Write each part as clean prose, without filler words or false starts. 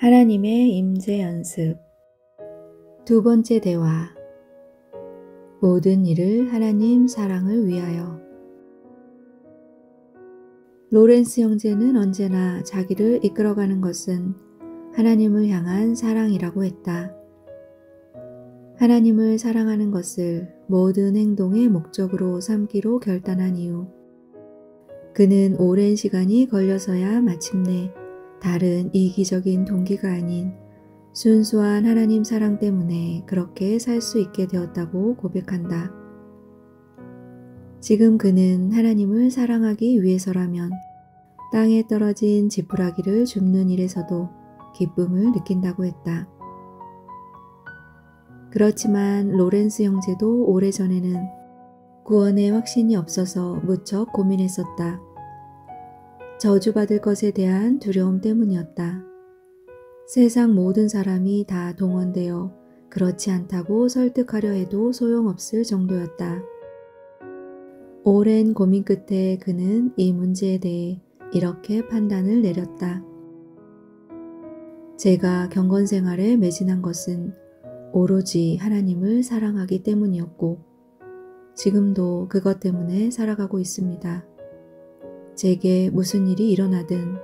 하나님의 임재 연습. 두 번째 대화. 모든 일을 하나님 사랑을 위하여. 로렌스 형제는 언제나 자기를 이끌어가는 것은 하나님을 향한 사랑이라고 했다. 하나님을 사랑하는 것을 모든 행동의 목적으로 삼기로 결단한 이후 그는 오랜 시간이 걸려서야 마침내 다른 이기적인 동기가 아닌 순수한 하나님 사랑 때문에 그렇게 살 수 있게 되었다고 고백한다. 지금 그는 하나님을 사랑하기 위해서라면 땅에 떨어진 지푸라기를 줍는 일에서도 기쁨을 느낀다고 했다. 그렇지만 로렌스 형제도 오래전에는 구원의 확신이 없어서 무척 고민했었다. 저주받을 것에 대한 두려움 때문이었다. 세상 모든 사람이 다 동원되어 그렇지 않다고 설득하려 해도 소용없을 정도였다. 오랜 고민 끝에 그는 이 문제에 대해 이렇게 판단을 내렸다. 제가 경건 생활에 매진한 것은 오로지 하나님을 사랑하기 때문이었고 지금도 그것 때문에 살아가고 있습니다. 제게 무슨 일이 일어나든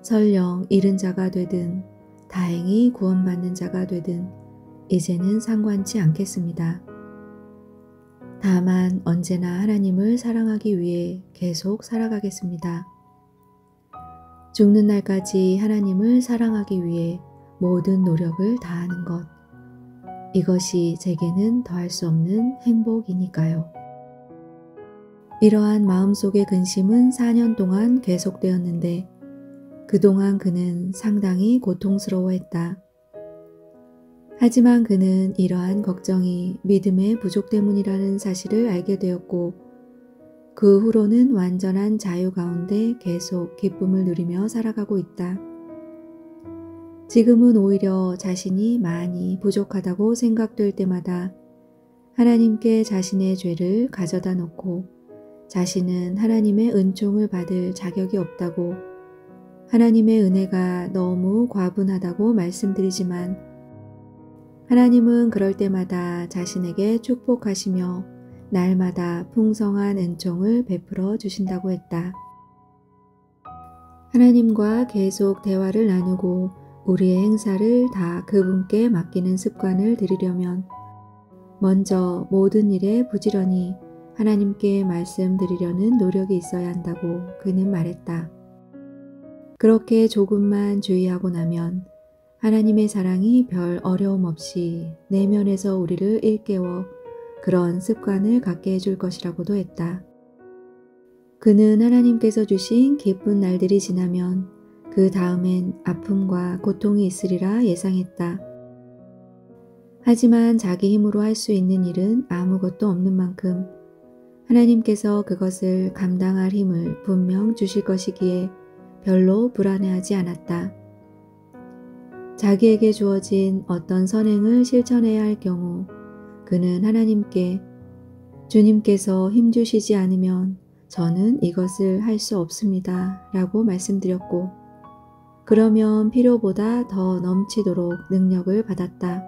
설령 잃은 자가 되든 다행히 구원받는 자가 되든 이제는 상관치 않겠습니다. 다만 언제나 하나님을 사랑하기 위해 계속 살아가겠습니다. 죽는 날까지 하나님을 사랑하기 위해 모든 노력을 다하는 것. 이것이 제게는 더할 수 없는 행복이니까요. 이러한 마음속의 근심은 4년 동안 계속되었는데 그동안 그는 상당히 고통스러워했다. 하지만 그는 이러한 걱정이 믿음의 부족 때문이라는 사실을 알게 되었고 그 후로는 완전한 자유 가운데 계속 기쁨을 누리며 살아가고 있다. 지금은 오히려 자신이 많이 부족하다고 생각될 때마다 하나님께 자신의 죄를 가져다 놓고 자신은 하나님의 은총을 받을 자격이 없다고 하나님의 은혜가 너무 과분하다고 말씀드리지만 하나님은 그럴 때마다 자신에게 축복하시며 날마다 풍성한 은총을 베풀어 주신다고 했다. 하나님과 계속 대화를 나누고 우리의 행사를 다 그분께 맡기는 습관을 들이려면 먼저 모든 일에 부지런히 하나님께 말씀드리려는 노력이 있어야 한다고 그는 말했다. 그렇게 조금만 주의하고 나면 하나님의 사랑이 별 어려움 없이 내면에서 우리를 일깨워 그런 습관을 갖게 해줄 것이라고도 했다. 그는 하나님께서 주신 기쁜 날들이 지나면 그 다음엔 아픔과 고통이 있으리라 예상했다. 하지만 자기 힘으로 할 수 있는 일은 아무것도 없는 만큼 하나님께서 그것을 감당할 힘을 분명 주실 것이기에 별로 불안해하지 않았다. 자기에게 주어진 어떤 선행을 실천해야 할 경우 그는 하나님께 주님께서 힘주시지 않으면 저는 이것을 할 수 없습니다 라고 말씀드렸고 그러면 필요보다 더 넘치도록 능력을 받았다.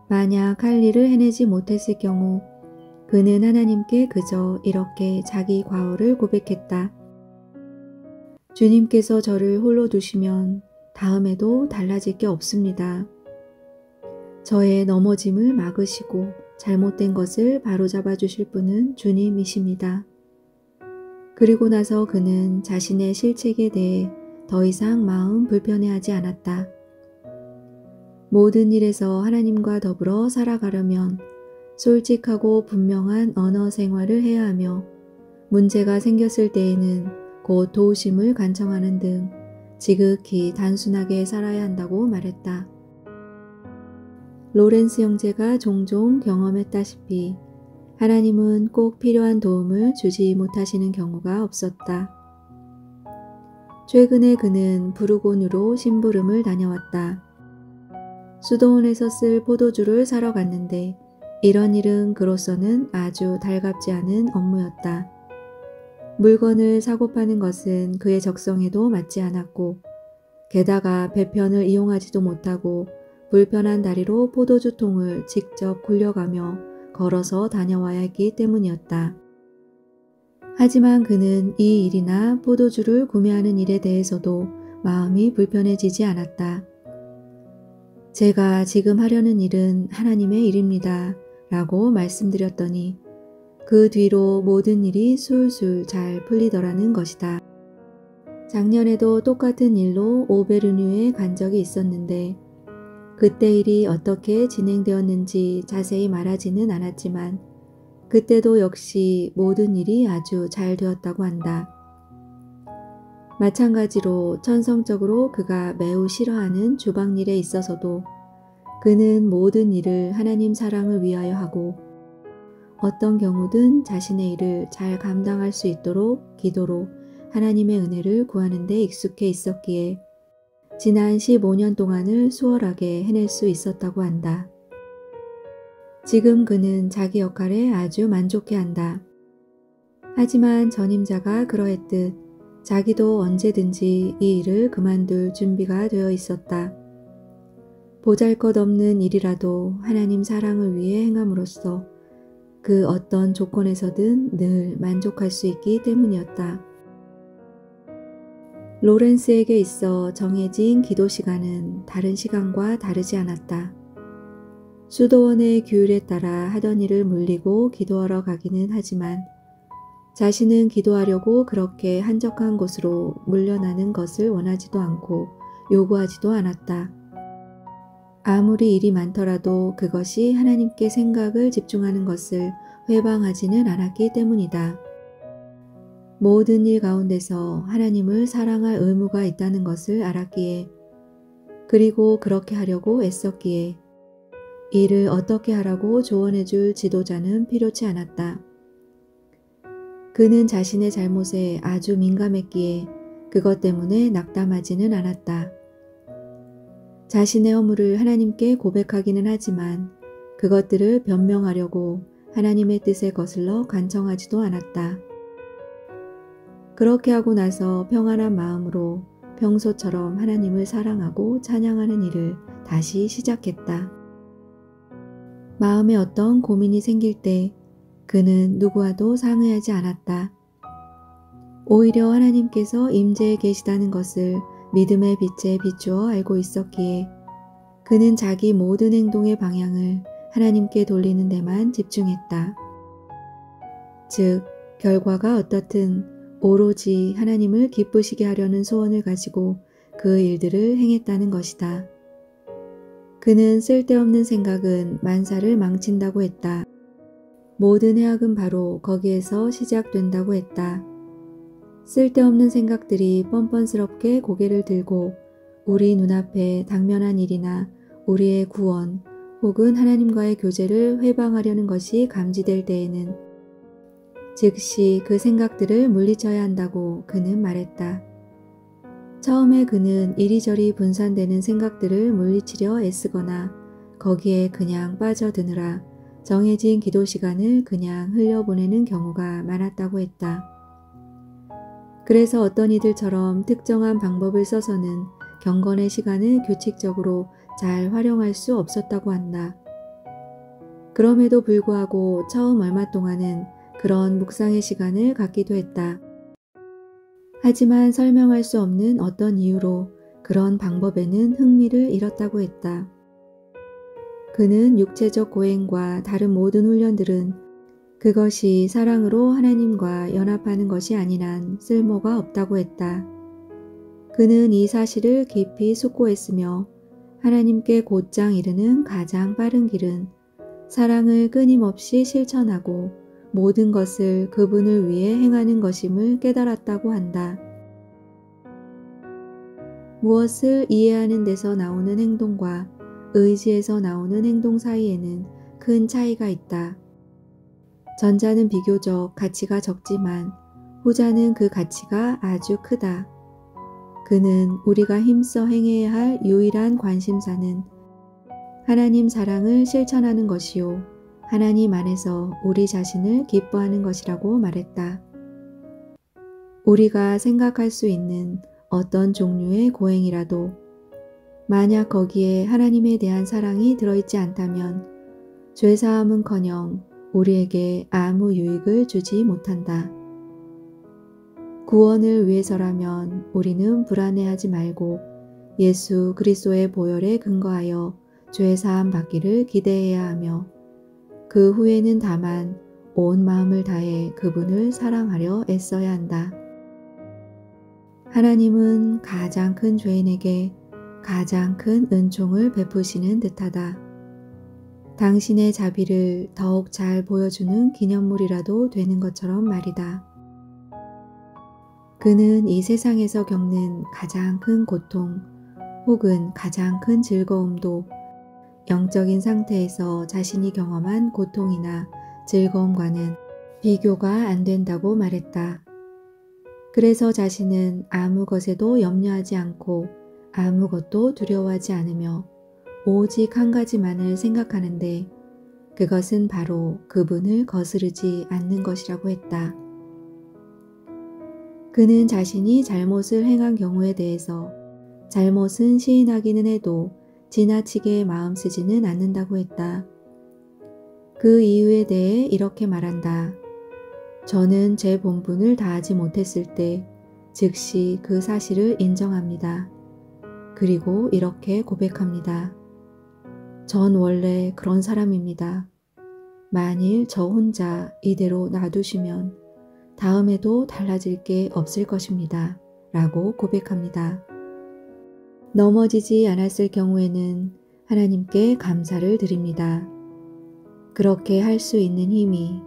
만약 할 일을 해내지 못했을 경우 그는 하나님께 그저 이렇게 자기 과오를 고백했다. 주님께서 저를 홀로 두시면 다음에도 달라질 게 없습니다. 저의 넘어짐을 막으시고 잘못된 것을 바로잡아 주실 분은 주님이십니다. 그리고 나서 그는 자신의 실책에 대해 더 이상 마음 불편해하지 않았다. 모든 일에서 하나님과 더불어 살아가려면 솔직하고 분명한 언어 생활을 해야 하며 문제가 생겼을 때에는 곧 도우심을 간청하는 등 지극히 단순하게 살아야 한다고 말했다. 로렌스 형제가 종종 경험했다시피 하나님은 꼭 필요한 도움을 주지 못하시는 경우가 없었다. 최근에 그는 부르고뉴로 심부름을 다녀왔다. 수도원에서 쓸 포도주를 사러 갔는데 이런 일은 그로서는 아주 달갑지 않은 업무였다. 물건을 사고 파는 것은 그의 적성에도 맞지 않았고 게다가 배편을 이용하지도 못하고 불편한 다리로 포도주 통을 직접 굴려가며 걸어서 다녀와야 했기 때문이었다. 하지만 그는 이 일이나 포도주를 구매하는 일에 대해서도 마음이 불편해지지 않았다. 제가 지금 하려는 일은 하나님의 일입니다. 라고 말씀드렸더니 그 뒤로 모든 일이 술술 잘 풀리더라는 것이다. 작년에도 똑같은 일로 오베르뉴에 간 적이 있었는데 그때 일이 어떻게 진행되었는지 자세히 말하지는 않았지만 그때도 역시 모든 일이 아주 잘 되었다고 한다. 마찬가지로 천성적으로 그가 매우 싫어하는 주방일에 있어서도 그는 모든 일을 하나님 사랑을 위하여 하고 어떤 경우든 자신의 일을 잘 감당할 수 있도록 기도로 하나님의 은혜를 구하는 데 익숙해 있었기에 지난 15년 동안을 수월하게 해낼 수 있었다고 한다. 지금 그는 자기 역할에 아주 만족해한다. 하지만 전임자가 그러했듯 자기도 언제든지 이 일을 그만둘 준비가 되어 있었다. 보잘것없는 일이라도 하나님 사랑을 위해 행함으로써 그 어떤 조건에서든 늘 만족할 수 있기 때문이었다. 로렌스에게 있어 정해진 기도 시간은 다른 시간과 다르지 않았다. 수도원의 규율에 따라 하던 일을 물리고 기도하러 가기는 하지만 자신은 기도하려고 그렇게 한적한 곳으로 물러나는 것을 원하지도 않고 요구하지도 않았다. 아무리 일이 많더라도 그것이 하나님께 생각을 집중하는 것을 회방하지는 않았기 때문이다. 모든 일 가운데서 하나님을 사랑할 의무가 있다는 것을 알았기에 그리고 그렇게 하려고 애썼기에 일을 어떻게 하라고 조언해 줄 지도자는 필요치 않았다. 그는 자신의 잘못에 아주 민감했기에 그것 때문에 낙담하지는 않았다. 자신의 허물을 하나님께 고백하기는 하지만 그것들을 변명하려고 하나님의 뜻에 거슬러 간청하지도 않았다. 그렇게 하고 나서 평안한 마음으로 평소처럼 하나님을 사랑하고 찬양하는 일을 다시 시작했다. 마음에 어떤 고민이 생길 때 그는 누구와도 상의하지 않았다. 오히려 하나님께서 임재해 계시다는 것을 믿음의 빛에 비추어 알고 있었기에 그는 자기 모든 행동의 방향을 하나님께 돌리는 데만 집중했다. 즉, 결과가 어떻든 오로지 하나님을 기쁘시게 하려는 소원을 가지고 그 일들을 행했다는 것이다. 그는 쓸데없는 생각은 만사를 망친다고 했다. 모든 해악은 바로 거기에서 시작된다고 했다. 쓸데없는 생각들이 뻔뻔스럽게 고개를 들고 우리 눈앞에 당면한 일이나 우리의 구원 혹은 하나님과의 교제를 회방하려는 것이 감지될 때에는 즉시 그 생각들을 물리쳐야 한다고 그는 말했다. 처음에 그는 이리저리 분산되는 생각들을 물리치려 애쓰거나 거기에 그냥 빠져드느라 정해진 기도 시간을 그냥 흘려보내는 경우가 많았다고 했다. 그래서 어떤 이들처럼 특정한 방법을 써서는 경건의 시간을 규칙적으로 잘 활용할 수 없었다고 한다. 그럼에도 불구하고 처음 얼마 동안은 그런 묵상의 시간을 갖기도 했다. 하지만 설명할 수 없는 어떤 이유로 그런 방법에는 흥미를 잃었다고 했다. 그는 육체적 고행과 다른 모든 훈련들은 그것이 사랑으로 하나님과 연합하는 것이 아닌 한 쓸모가 없다고 했다. 그는 이 사실을 깊이 숙고했으며 하나님께 곧장 이르는 가장 빠른 길은 사랑을 끊임없이 실천하고 모든 것을 그분을 위해 행하는 것임을 깨달았다고 한다. 무엇을 이해하는 데서 나오는 행동과 의지에서 나오는 행동 사이에는 큰 차이가 있다. 전자는 비교적 가치가 적지만 후자는 그 가치가 아주 크다. 그는 우리가 힘써 행해야 할 유일한 관심사는 하나님 사랑을 실천하는 것이요 하나님 안에서 우리 자신을 기뻐하는 것이라고 말했다. 우리가 생각할 수 있는 어떤 종류의 고행이라도 만약 거기에 하나님에 대한 사랑이 들어있지 않다면 죄사함은커녕 우리에게 아무 유익을 주지 못한다. 구원을 위해서라면 우리는 불안해하지 말고 예수 그리스도의 보혈에 근거하여 죄사함 받기를 기대해야 하며 그 후에는 다만 온 마음을 다해 그분을 사랑하려 애써야 한다. 하나님은 가장 큰 죄인에게 가장 큰 은총을 베푸시는 듯하다. 당신의 자비를 더욱 잘 보여주는 기념물이라도 되는 것처럼 말이다. 그는 이 세상에서 겪는 가장 큰 고통 혹은 가장 큰 즐거움도 영적인 상태에서 자신이 경험한 고통이나 즐거움과는 비교가 안 된다고 말했다. 그래서 자신은 아무 것에도 염려하지 않고 아무것도 두려워하지 않으며 오직 한 가지만을 생각하는데 그것은 바로 그분을 거스르지 않는 것이라고 했다. 그는 자신이 잘못을 행한 경우에 대해서 잘못은 시인하기는 해도 지나치게 마음 쓰지는 않는다고 했다. 그 이유에 대해 이렇게 말한다. 저는 제 본분을 다하지 못했을 때 즉시 그 사실을 인정합니다. 그리고 이렇게 고백합니다. 전 원래 그런 사람입니다. 만일 저 혼자 이대로 놔두시면 다음에도 달라질 게 없을 것입니다. 라고 고백합니다. 넘어지지 않았을 경우에는 하나님께 감사를 드립니다. 그렇게 할 수 있는 힘이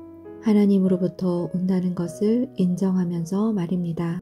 하나님으로부터 온다는 것을 인정하면서 말입니다.